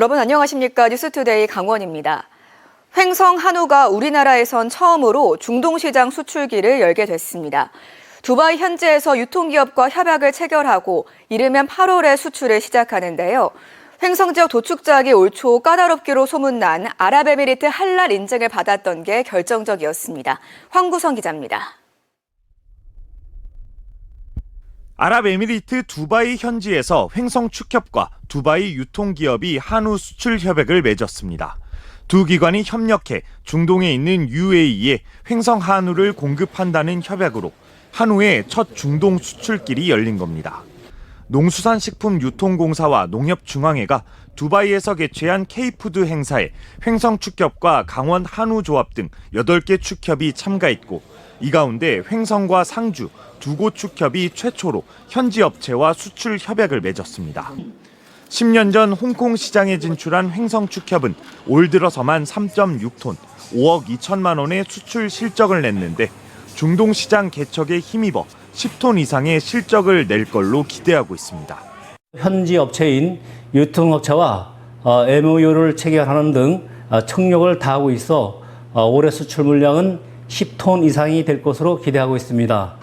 여러분 안녕하십니까? 뉴스투데이 강원입니다. 횡성 한우가 우리나라에선 처음으로 중동시장 수출기를 열게 됐습니다. 두바이 현지에서 유통기업과 협약을 체결하고 이르면 8월에 수출을 시작하는데요. 횡성 지역 도축장이 올 초 까다롭기로 소문난 아랍에미리트 할랄 인증을 받았던 게 결정적이었습니다. 황구성 기자입니다. 아랍에미리트 두바이 현지에서 횡성 축협과 두바이 유통기업이 한우 수출 협약을 맺었습니다. 두 기관이 협력해 중동에 있는 UAE에 횡성 한우를 공급한다는 협약으로 한우의 첫 중동 수출길이 열린 겁니다. 농수산식품유통공사와 농협중앙회가 두바이에서 개최한 K푸드 행사에 횡성 축협과 강원 한우조합 등 8개 축협이 참가했고 이 가운데 횡성과 상주 두 곳 축협이 최초로 현지 업체와 수출 협약을 맺었습니다. 10년 전 홍콩 시장에 진출한 횡성 축협은 올 들어서만 3.6톤, 5억 2천만 원의 수출 실적을 냈는데 중동 시장 개척에 힘입어 10톤 이상의 실적을 낼 걸로 기대하고 있습니다. 현지 업체인 유통업체와 MOU를 체결하는 등 청력을 다하고 있어 올해 수출 물량은 10톤 이상이 될 것으로 기대하고 있습니다.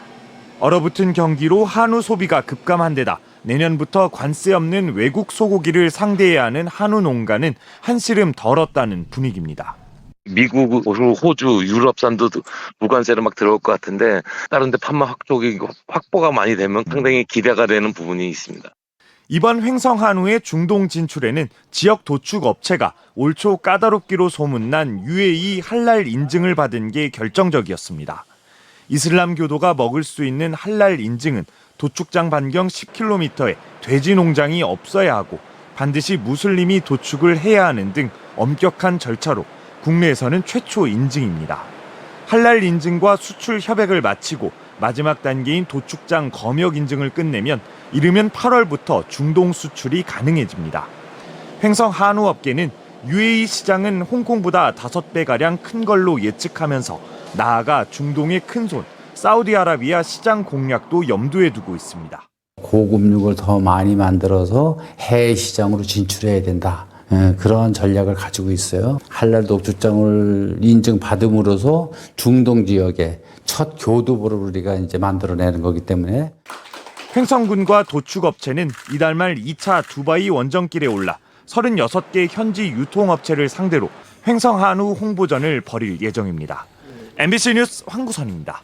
얼어붙은 경기로 한우 소비가 급감한 데다 내년부터 관세 없는 외국 소고기를 상대해야 하는 한우 농가는 한시름 덜었다는 분위기입니다. 미국, 호주, 유럽산도 무관세로 막 들어올 것 같은데 다른 데 판매 확보가 많이 되면 상당히 기대가 되는 부분이 있습니다. 이번 횡성 한우의 중동 진출에는 지역 도축 업체가 올 초 까다롭기로 소문난 UAE 할랄 인증을 받은 게 결정적이었습니다. 이슬람 교도가 먹을 수 있는 할랄 인증은 도축장 반경 10km에 돼지 농장이 없어야 하고 반드시 무슬림이 도축을 해야 하는 등 엄격한 절차로 국내에서는 최초 인증입니다. 할랄 인증과 수출 협약을 마치고 마지막 단계인 도축장 검역 인증을 끝내면 이르면 8월부터 중동 수출이 가능해집니다. 횡성 한우 업계는 UAE 시장은 홍콩보다 5배가량 큰 걸로 예측하면서 나아가 중동의 큰손 사우디아라비아 시장 공략도 염두에 두고 있습니다. 고급육을 더 많이 만들어서 해외 시장으로 진출해야 된다. 그런 전략을 가지고 있어요. 할랄 도축장을 인증받음으로써 중동 지역에 첫 교두보를 우리가 이제 만들어내는 거기 때문에 횡성군과 도축업체는 이달 말 2차 두바이 원정길에 올라 36개 현지 유통업체를 상대로 횡성 한우 홍보전을 벌일 예정입니다. MBC 뉴스 황구선입니다.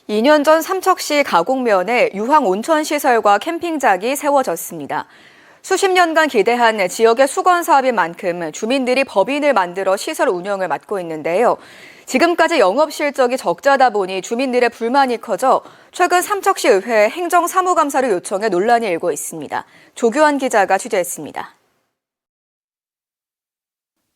2년 전 삼척시 가곡면에 유황 온천시설과 캠핑장이 세워졌습니다. 수십 년간 기대한 지역의 수건 사업인 만큼 주민들이 법인을 만들어 시설 운영을 맡고 있는데요. 지금까지 영업 실적이 적자다 보니 주민들의 불만이 커져 최근 삼척시 의회에 행정사무감사를 요청해 논란이 일고 있습니다. 조규환 기자가 취재했습니다.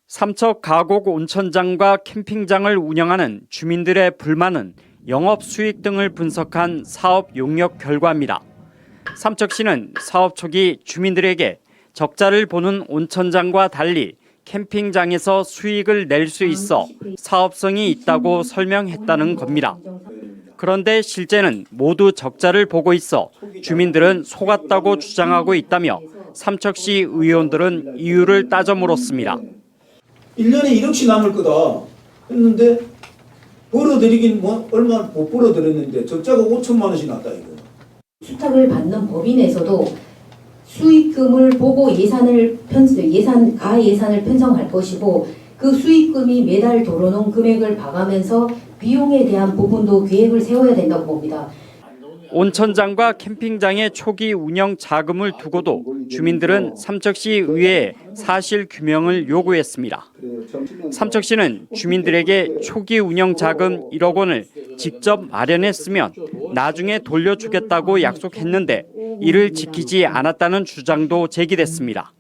삼척 가곡 온천장과 캠핑장을 운영하는 주민들의 불만은 영업 수익 등을 분석한 사업 용역 결과입니다. 삼척시는 사업 초기 주민들에게 적자를 보는 온천장과 달리 캠핑장에서 수익을 낼 수 있어 사업성이 있다고 설명했다는 겁니다. 그런데 실제는 모두 적자를 보고 있어 주민들은 속았다고 주장하고 있다며 삼척시 의원들은 이유를 따져 물었습니다. 1년에 1억씩 남을 거다 했는데 벌어들이긴 얼마 못 벌어들였는데 적자가 5천만 원씩 났다 이거. 수탁을 받는 법인에서도 수익금을 보고 가예산을 편성할 것이고 그 수익금이 매달 들어오는 금액을 봐가면서 비용에 대한 부분도 계획을 세워야 된다고 봅니다. 온천장과 캠핑장의 초기 운영 자금을 두고도 주민들은 삼척시 의회에 사실 규명을 요구했습니다. 삼척시는 주민들에게 초기 운영 자금 1억 원을 직접 마련했으면 나중에 돌려주겠다고 약속했는데 이를 지키지 않았다는 주장도 제기됐습니다.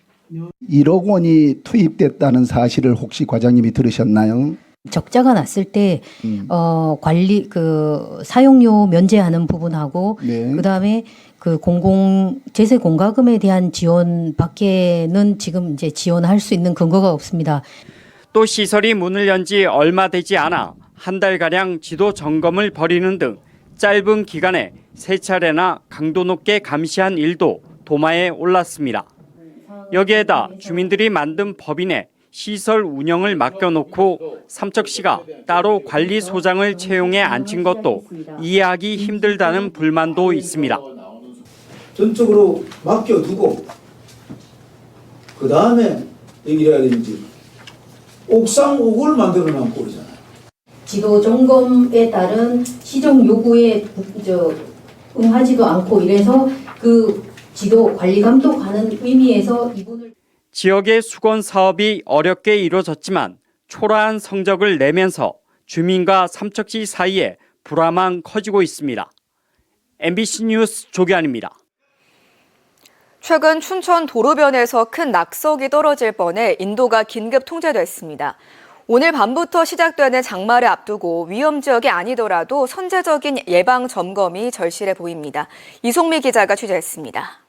1억 원이 투입됐다는 사실을 혹시 과장님이 들으셨나요? 적자가 났을 때 관리 사용료 면제하는 부분하고 네. 그다음에 그 제세 공과금에 대한 지원 밖에는 지금 이제 지원할 수 있는 근거가 없습니다. 또 시설이 문을 연 지 얼마 되지 않아 한 달가량 지도 점검을 벌이는 등 짧은 기간에 3차례나 강도 높게 감시한 일도 도마에 올랐습니다. 여기에다 주민들이 만든 법인에 시설 운영을 맡겨놓고 삼척시가 따로 관리소장을 채용해 앉힌 것도 이해하기 힘들다는 불만도 있습니다. 전적으로 맡겨두고 그 다음에 얘기를 해야 되는지 옥상 5구를 만들어 놓고 그러잖아요. 지도 점검에 따른 시정 요구에 응하지도 않고 이래서 그 지도 관리 감독하는 의미에서 이분을 지역의 수건 사업이 어렵게 이루어졌지만 초라한 성적을 내면서 주민과 삼척시 사이에 불화만 커지고 있습니다. MBC 뉴스 조기환입니다. 최근 춘천 도로변에서 큰 낙석이 떨어질 뻔해 인도가 긴급 통제됐습니다. 오늘 밤부터 시작되는 장마를 앞두고 위험 지역이 아니더라도 선제적인 예방 점검이 절실해 보입니다. 이송미 기자가 취재했습니다.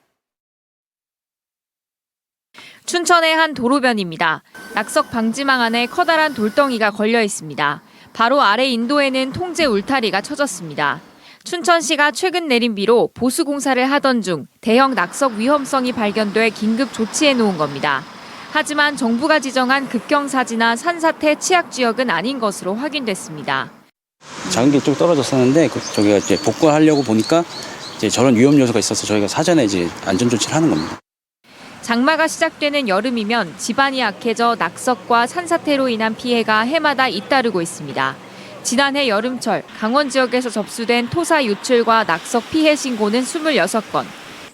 춘천의 한 도로변입니다. 낙석 방지망 안에 커다란 돌덩이가 걸려 있습니다. 바로 아래 인도에는 통제 울타리가 쳐졌습니다. 춘천시가 최근 내린 비로 보수 공사를 하던 중 대형 낙석 위험성이 발견돼 긴급 조치해 놓은 겁니다. 하지만 정부가 지정한 급경사지나 산사태 취약 지역은 아닌 것으로 확인됐습니다. 작은 게 좀 떨어졌었는데 저희가 이제 복구하려고 보니까 이제 저런 위험 요소가 있어서 저희가 사전에 이제 안전 조치를 하는 겁니다. 장마가 시작되는 여름이면 지반이 약해져 낙석과 산사태로 인한 피해가 해마다 잇따르고 있습니다. 지난해 여름철 강원 지역에서 접수된 토사 유출과 낙석 피해 신고는 26건.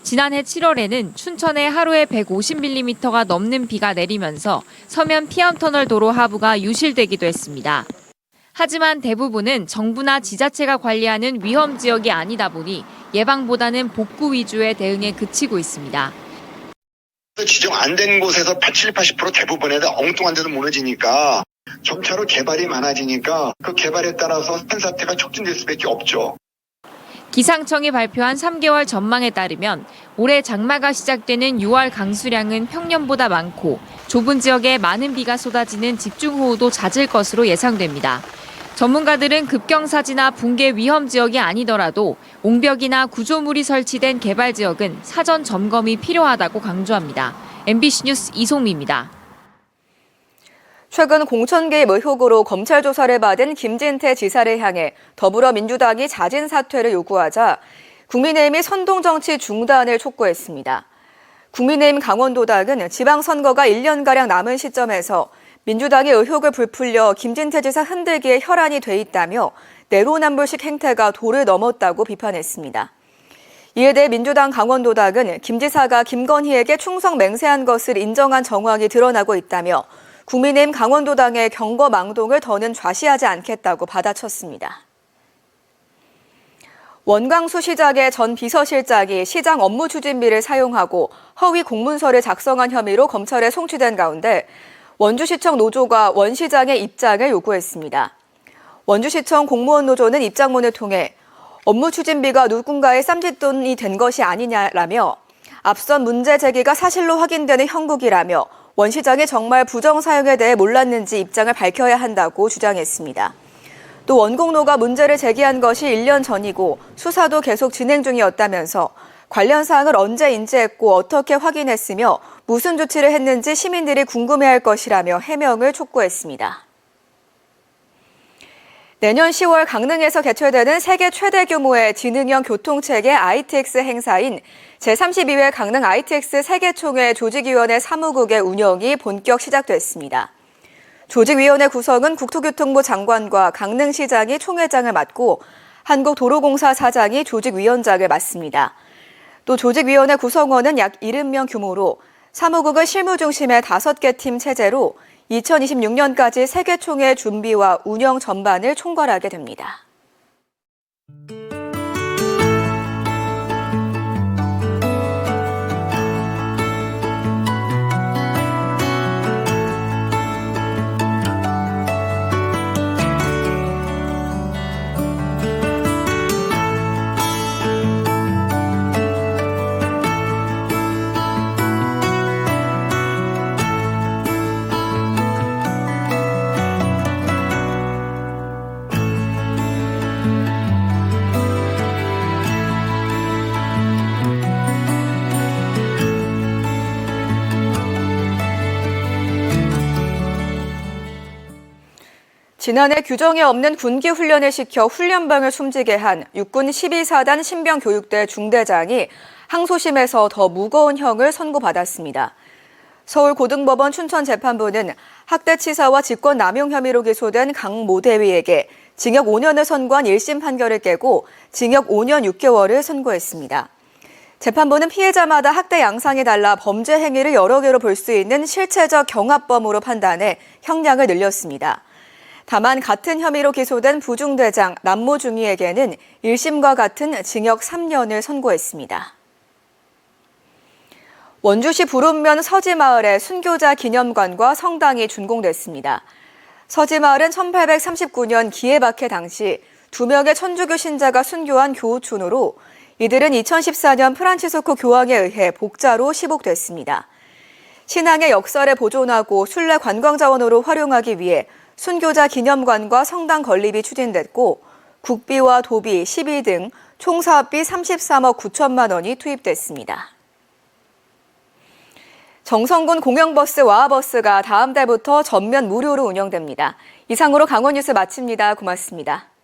지난해 7월에는 춘천에 하루에 150mm가 넘는 비가 내리면서 서면 피암터널 도로 하부가 유실되기도 했습니다. 하지만 대부분은 정부나 지자체가 관리하는 위험 지역이 아니다 보니 예방보다는 복구 위주의 대응에 그치고 있습니다. 지정 안 된 곳에서 70, 80% 대부분에 엉뚱한 데도 무너지니까 점차로 개발이 많아지니까 그 개발에 따라서 산사태가 촉진될 수밖에 없죠. 기상청이 발표한 3개월 전망에 따르면 올해 장마가 시작되는 6월 강수량은 평년보다 많고 좁은 지역에 많은 비가 쏟아지는 집중호우도 잦을 것으로 예상됩니다. 전문가들은 급경사지나 붕괴 위험 지역이 아니더라도 옹벽이나 구조물이 설치된 개발 지역은 사전 점검이 필요하다고 강조합니다. MBC 뉴스 이송미입니다. 최근 공천 개입 의혹으로 검찰 조사를 받은 김진태 지사를 향해 더불어민주당이 자진 사퇴를 요구하자 국민의힘이 선동정치 중단을 촉구했습니다. 국민의힘 강원도당은 지방선거가 1년가량 남은 시점에서 민주당의 의혹을 부풀려 김진태 지사 흔들기에 혈안이 돼 있다며 내로남불식 행태가 도를 넘었다고 비판했습니다. 이에 대해 민주당 강원도당은 김 지사가 김건희에게 충성 맹세한 것을 인정한 정황이 드러나고 있다며 국민의힘 강원도당의 경거망동을 더는 좌시하지 않겠다고 받아쳤습니다. 원광수 시장의 전 비서실장이 시장 업무 추진비를 사용하고 허위 공문서를 작성한 혐의로 검찰에 송치된 가운데 원주시청 노조가 원 시장의 입장을 요구했습니다. 원주시청 공무원 노조는 입장문을 통해 업무 추진비가 누군가의 쌈짓돈이 된 것이 아니냐라며 앞선 문제 제기가 사실로 확인되는 형국이라며 원 시장이 정말 부정 사용에 대해 몰랐는지 입장을 밝혀야 한다고 주장했습니다. 또 원공노가 문제를 제기한 것이 1년 전이고 수사도 계속 진행 중이었다면서 관련 사항을 언제 인지했고 어떻게 확인했으며 무슨 조치를 했는지 시민들이 궁금해할 것이라며 해명을 촉구했습니다. 내년 10월 강릉에서 개최되는 세계 최대 규모의 지능형 교통체계 ITX 행사인 제32회 강릉 ITX 세계총회 조직위원회 사무국의 운영이 본격 시작됐습니다. 조직위원회 구성은 국토교통부 장관과 강릉시장이 총회장을 맡고 한국도로공사 사장이 조직위원장을 맡습니다. 또 조직위원회 구성원은 약 70명 규모로 사무국은 실무 중심의 5개 팀 체제로 2026년까지 세계총회 준비와 운영 전반을 총괄하게 됩니다. 지난해 규정에 없는 군기 훈련을 시켜 훈련병을 숨지게 한 육군 12사단 신병교육대 중대장이 항소심에서 더 무거운 형을 선고받았습니다. 서울고등법원 춘천재판부는 학대치사와 직권남용 혐의로 기소된 강 모 대위에게 징역 5년을 선고한 1심 판결을 깨고 징역 5년 6개월을 선고했습니다. 재판부는 피해자마다 학대 양상이 달라 범죄 행위를 여러 개로 볼 수 있는 실체적 경합범으로 판단해 형량을 늘렸습니다. 다만 같은 혐의로 기소된 부중대장 남모 중위에게는 1심과 같은 징역 3년을 선고했습니다. 원주시 부름면 서지마을의 순교자 기념관과 성당이 준공됐습니다. 서지마을은 1839년 기해박해 당시 2명의 천주교 신자가 순교한 교우촌으로 이들은 2014년 프란치스코 교황에 의해 복자로 시복됐습니다. 신앙의 역사를 보존하고 순례 관광자원으로 활용하기 위해 순교자 기념관과 성당 건립이 추진됐고 국비와 도비, 시비 등 총 사업비 33억 9천만 원이 투입됐습니다. 정성군 공영버스 와하버스가 다음 달부터 전면 무료로 운영됩니다. 이상으로 강원뉴스 마칩니다. 고맙습니다.